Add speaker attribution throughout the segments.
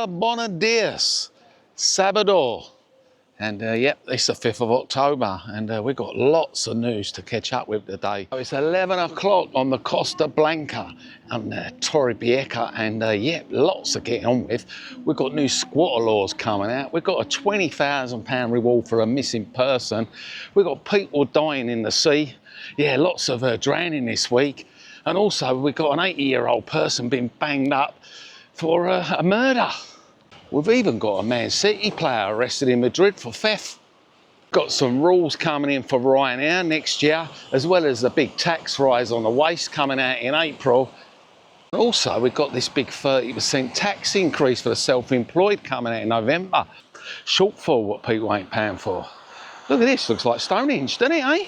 Speaker 1: Hola, buenos dias, Sabador. And yep, it's the 5th of October, and we've got lots of news to catch up with today. It's 11 o'clock on the Costa Blanca and Torrevieja, and yep, lots to get on with. We've got new squatter laws coming out. We've got a £20,000 reward for a missing person. We've got people dying in the sea. Yeah, lots of drowning this week. And also, we've got an 80-year-old person being banged up for a murder. We've even got a Man City player arrested in Madrid for theft. Got some rules coming in for Ryanair next year, as well as the big tax rise on the waste coming out in April. Also, we've got this big 30% tax increase for the self-employed coming out in November. Shortfall what people ain't paying for. Look at this, looks like Stonehenge, doesn't it, eh?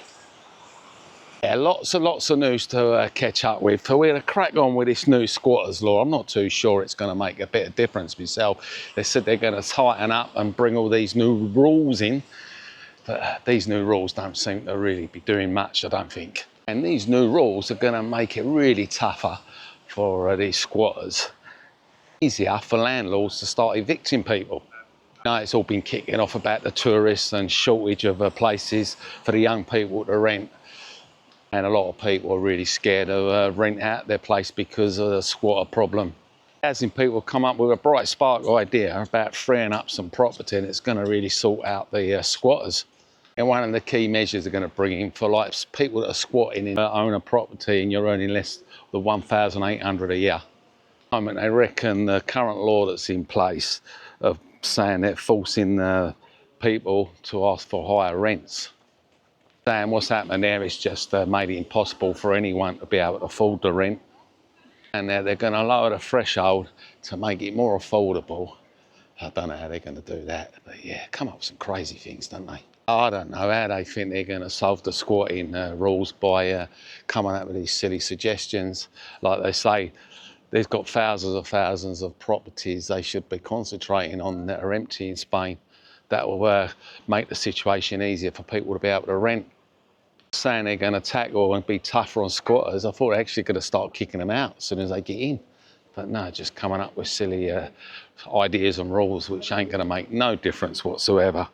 Speaker 1: Yeah, lots and lots of news to catch up with. So we're going to crack on with this new squatters law. I'm not too sure it's going to make a bit of difference myself. They said they're going to tighten up and bring all these new rules in. But these new rules don't seem to really be doing much, I don't think. And these new rules are going to make it really tougher for these squatters. Easier for landlords to start evicting people. Now it's all been kicking off about the tourists and shortage of places for the young people to rent. And a lot of people are really scared to rent out their place because of the squatter problem. Housing people come up with a bright spark idea about freeing up some property, and it's going to really sort out the squatters. And one of the key measures they're going to bring in for like people that are squatting in own a property and you're earning less than $1,800 a year. I mean, they reckon the current law that's in place of saying they're forcing people to ask for higher rents. And what's happening there is just made it impossible for anyone to be able to afford the rent. And they're going to lower the threshold to make it more affordable. I don't know how they're going to do that, but yeah, come up with some crazy things, don't they? I don't know how they think they're going to solve the squatting rules by coming up with these silly suggestions. Like they say, they've got thousands of properties they should be concentrating on that are empty in Spain. That will make the situation easier for people to be able to rent. Saying they're going to tackle and be tougher on squatters, I thought they're actually going to start kicking them out as soon as they get in. But no, just coming up with silly ideas and rules which ain't going to make no difference whatsoever.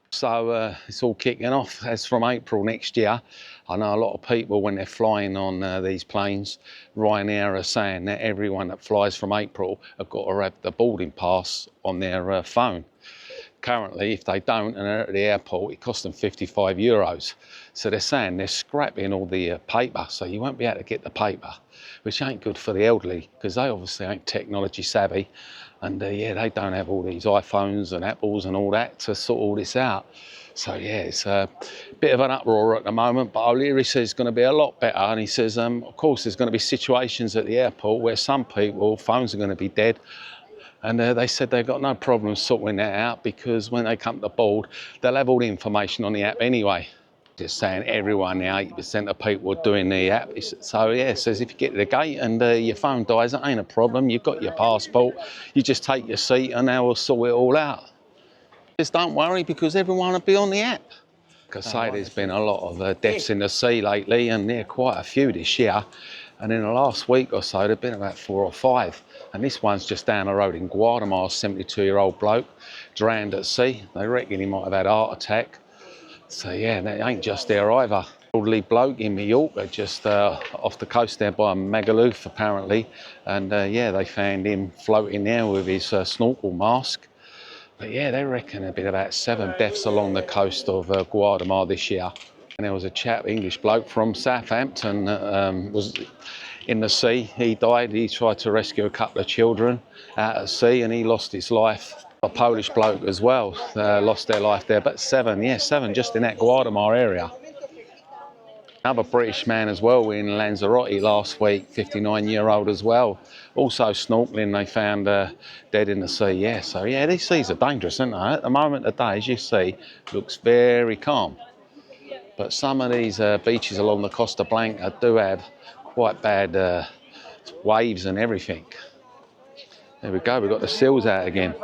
Speaker 1: So it's all kicking off. As from April next year, I know a lot of people when they're flying on these planes, Ryanair are saying that everyone that flies from April have got to have the boarding pass on their phone. Currently, if they don't and they're at the airport, it costs them €55. So they're saying they're scrapping all the paper, so you won't be able to get the paper, which ain't good for the elderly because they obviously ain't technology savvy. And yeah, they don't have all these iPhones and Apples and all that to sort all this out. So yeah, it's a bit of an uproar at the moment, but O'Leary says it's going to be a lot better. And he says, of course, there's going to be situations at the airport where some people, phones are going to be dead. And they said they've got no problem sorting that out because when they come to board, they'll have all the information on the app anyway. Just saying everyone now, 80% of people are doing the app. So yeah, it says if you get to the gate and your phone dies, that ain't a problem. You've got your passport, you just take your seat and they will sort it all out. Just don't worry because everyone will be on the app. Like I say, there's been a lot of deaths in the sea lately and there are quite a few this year. And in the last week or so, there've been about 4 or 5. And this one's just down the road in Guatemala, a 72-year-old bloke, drowned at sea. They reckon he might have had a heart attack. So yeah, they ain't just there either. Elderly bloke in Mallorca, just off the coast there by Magaluf apparently. And yeah, they found him floating there with his snorkel mask. But yeah, they reckon there've been about 7 deaths along the coast of Guatemala this year. And there was a chap, English bloke from Southampton, was in the sea. He died. He tried to rescue a couple of children out at sea and he lost his life. A Polish bloke as well lost their life there, but 7 just in that Guatemala area. Another British man as well in Lanzarote last week, 59-year-old as well. Also snorkeling, they found dead in the sea. Yeah, so yeah, these seas are dangerous, aren't they? At the moment today, as you see, looks very calm. But some of these beaches along the Costa Blanca do have quite bad waves and everything. There we go, we've got the seals out again.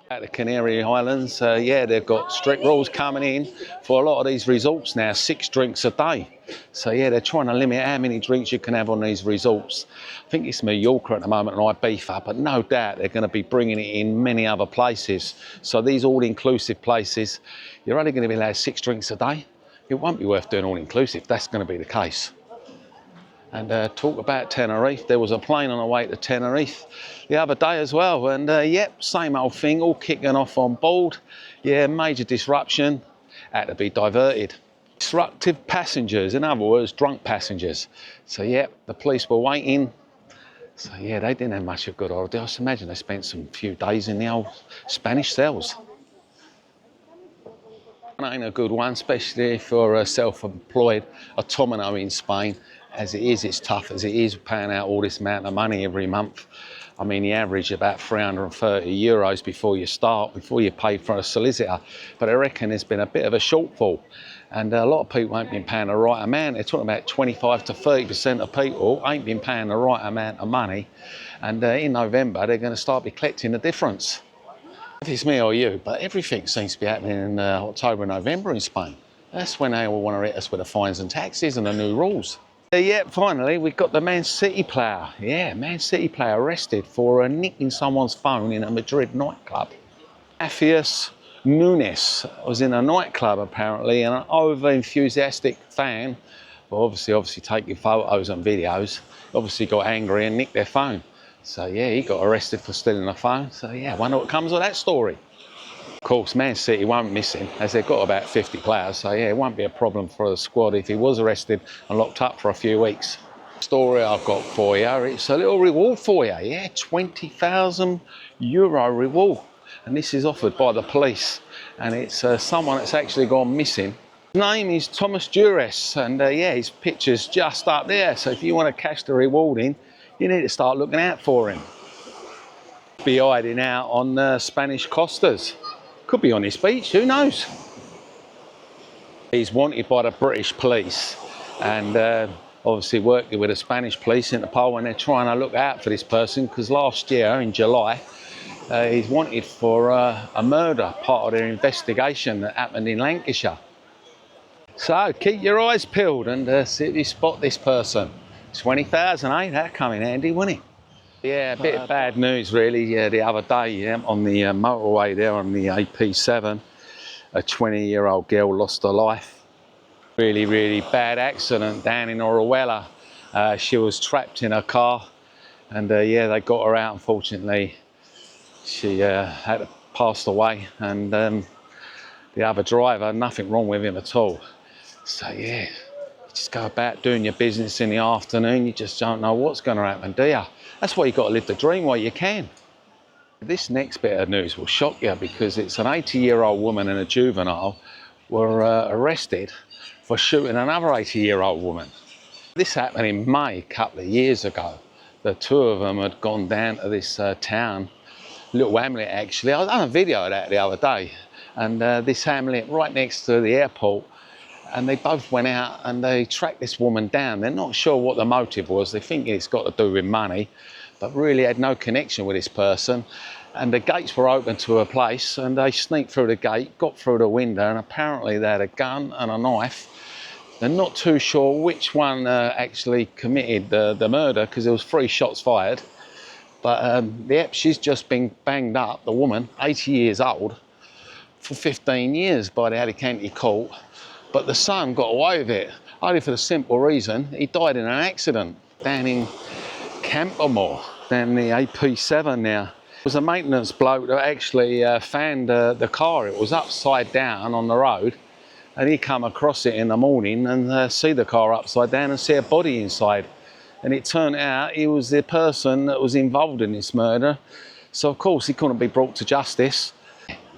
Speaker 1: At the Canary Islands, yeah, they've got strict rules coming in for a lot of these resorts now, 6 drinks a day. So yeah, they're trying to limit how many drinks you can have on these resorts. I think it's Mallorca at the moment and Ibiza, but no doubt they're going to be bringing it in many other places. So these all-inclusive places, you're only going to be allowed 6 drinks a day. It won't be worth doing all-inclusive, that's going to be the case. And talk about Tenerife, there was a plane on the way to Tenerife the other day as well, and yep, same old thing, all kicking off on board. Yeah, major disruption, had to be diverted. Disruptive passengers, in other words, drunk passengers. So yep, the police were waiting. So yeah, they didn't have much of a good holiday. I just imagine they spent some few days in the old Spanish cells. It ain't a good one, especially for a self-employed autonomo in Spain. As it is, it's tough as it is, paying out all this amount of money every month. I mean, the average about 330 euros before you start, before you pay for a solicitor. But I reckon there's been a bit of a shortfall. And a lot of people ain't been paying the right amount. They're talking about 25 to 30% of people ain't been paying the right amount of money. And in November, they're going to start be collecting the difference. If it's me or you, but everything seems to be happening in October and November in Spain. That's when they all want to hit us with the fines and taxes and the new rules. Yeah, finally, we've got the Man City player. Yeah, Man City player arrested for nicking someone's phone in a Madrid nightclub. Afius Nunes was in a nightclub apparently, and an over-enthusiastic fan, well, obviously taking photos and videos, obviously got angry and nicked their phone. So yeah, he got arrested for stealing a phone. So yeah, I wonder what comes of that story. Of course, Man City won't miss him, as they've got about 50 players, so yeah, it won't be a problem for the squad if he was arrested and locked up for a few weeks. Story I've got for you, it's a little reward for you, yeah, €20,000 reward. And this is offered by the police, and it's someone that's actually gone missing. His name is Thomas Dures, and yeah, his picture's just up there, so if you want to cash the reward in, you need to start looking out for him. Be hiding out on Spanish costas. Could be on his beach, who knows? He's wanted by the British police, and obviously working with the Spanish police in Interpol, and they're trying to look out for this person because last year in July he's wanted for a murder, part of their investigation that happened in Lancashire. So keep your eyes peeled and see if you spot this person. 20,000, eh? That'd come in handy, wouldn't it? Yeah, a bit of bad news really. Yeah, the other day, yeah, on the motorway there on the AP7, a 20-year-old girl lost her life. Really, really bad accident down in Torrevieja. She was trapped in her car, and yeah, they got her out. Unfortunately, she had to pass away, and the other driver, nothing wrong with him at all. So yeah, you just go about doing your business in the afternoon. You just don't know what's going to happen, do you? That's why you've got to live the dream while you can. This next bit of news will shock you because it's an 80-year-old woman and a juvenile were arrested for shooting another 80-year-old woman. This happened in May a couple of years ago. The two of them had gone down to this town, little hamlet actually. I done a video of that the other day, and this hamlet right next to the airport, and they both went out and they tracked this woman down. They're not sure what the motive was. They think it's got to do with money, but really had no connection with this person. And the gates were open to her place, and they sneaked through the gate, got through the window, and apparently they had a gun and a knife. They're not too sure which one actually committed the murder, because there was 3 shots fired. But yep, she's just been banged up, the woman, 80 years old, for 15 years by the Alicante court. But the son got away with it, only for the simple reason he died in an accident down in Campermore, down the AP7 now. It was a maintenance bloke that actually found the car. It was upside down on the road, and he come across it in the morning and see the car upside down and see a body inside. And it turned out he was the person that was involved in this murder. So of course he couldn't be brought to justice.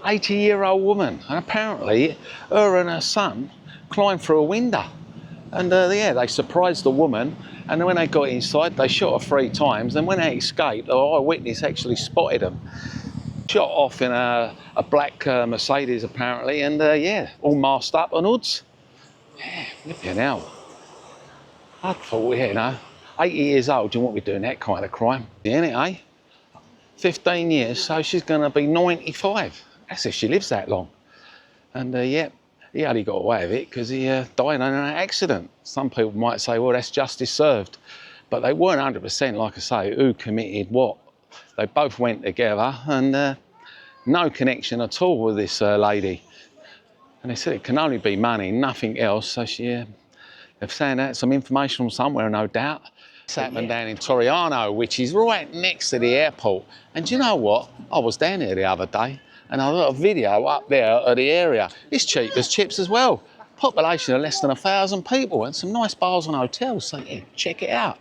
Speaker 1: 80-year-old woman, and apparently her and her son climbed through a window, and yeah, they surprised the woman, and when they got inside they shot her 3 times, and when they escaped, the eyewitness actually spotted them. Shot off in a black Mercedes apparently, and yeah, all masked up on hoods. Yeah, flipping hell. I thought, yeah, you know, 80 years old, do you want me doing that kind of crime? Yeah, innit, eh? 15 years, so she's going to be 95. That's if she lives that long. And yeah, he only got away with it because he died in an accident. Some people might say, well, that's justice served. But they weren't 100%, like I say, who committed what. They both went together, and no connection at all with this lady. And they said it can only be money, nothing else. So they've found out some information from somewhere, no doubt. It's happened down in Torrevieja, which is right next to the airport. And do you know what? I was down there the other day, and I got a video up there of the area. It's cheap as chips as well. Population of less than 1,000 people, and some nice bars and hotels. So yeah, check it out.